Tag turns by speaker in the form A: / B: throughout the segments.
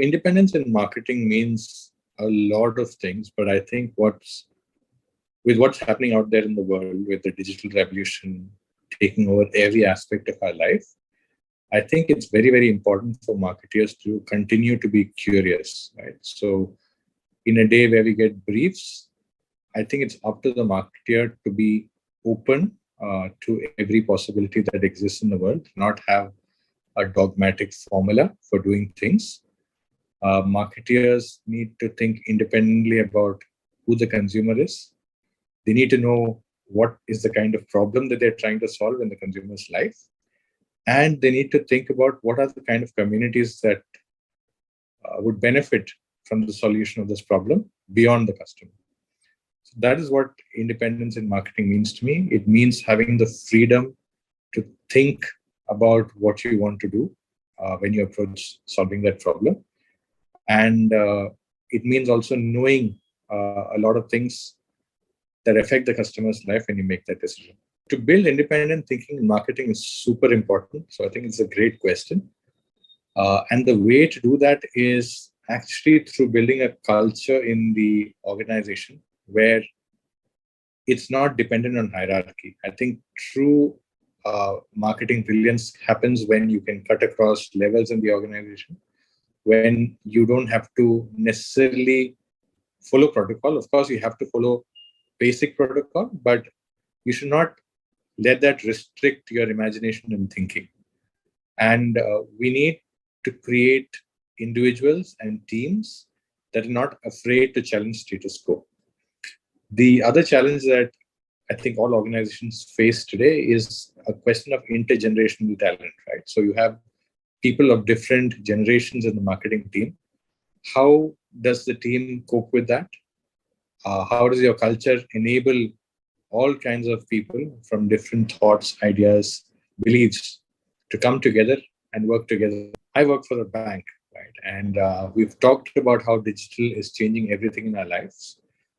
A: independence in marketing means a lot of things, but I think what's happening out there in the world with the digital revolution taking over every aspect of our life, I think it's very, very important for marketers to continue to be curious, right? So in a day where we get briefs, I think it's up to the marketer to be open to every possibility that exists in the world, not have a dogmatic formula for doing things. Marketers need to think independently about who the consumer is. They need to know what is the kind of problem that they're trying to solve in the consumer's life. And they need to think about what are the kind of communities that would benefit from the solution of this problem beyond the customer. So that is what independence in marketing means to me. It means having the freedom to think about what you want to do when you approach solving that problem. And it means also knowing a lot of things that affect the customer's life when you make that decision. To build independent thinking in marketing is super important. So I think it's a great question. And the way to do that is actually through building a culture in the organization where it's not dependent on hierarchy. I think true marketing brilliance happens when you can cut across levels in the organization, when you don't have to necessarily follow protocol. Of course, you have to follow basic protocol, but you should not let that restrict your imagination and thinking. And we need to create individuals and teams that are not afraid to challenge status quo. The other challenge that I think all organizations face today is a question of intergenerational talent, right? So you have people of different generations in the marketing team. How does the team cope with that? How does your culture enable all kinds of people from different thoughts, ideas, beliefs to come together and work together? I work for a bank, right? And we've talked about how digital is changing everything in our lives.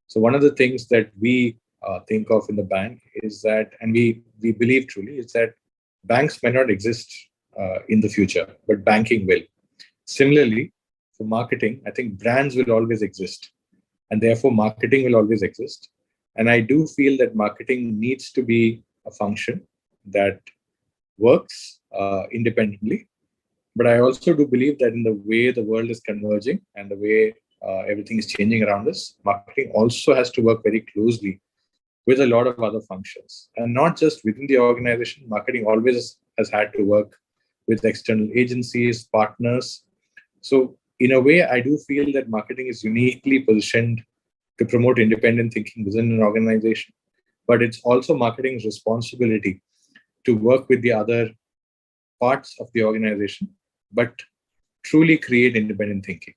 A: So one of the things that we think of in the bank is that, and we believe truly, is that banks may not exist in the future, but banking will. Similarly, for marketing, I think brands will always exist, and therefore marketing will always exist. And I do feel that marketing needs to be a function that works independently. But I also do believe that in the way the world is converging and the way everything is changing around us, marketing also has to work very closely with a lot of other functions. And not just within the organization, marketing always has had to work with external agencies, partners. So in a way, I do feel that marketing is uniquely positioned to promote independent thinking within an organization. But it's also marketing's responsibility to work with the other parts of the organization, but truly create independent thinking.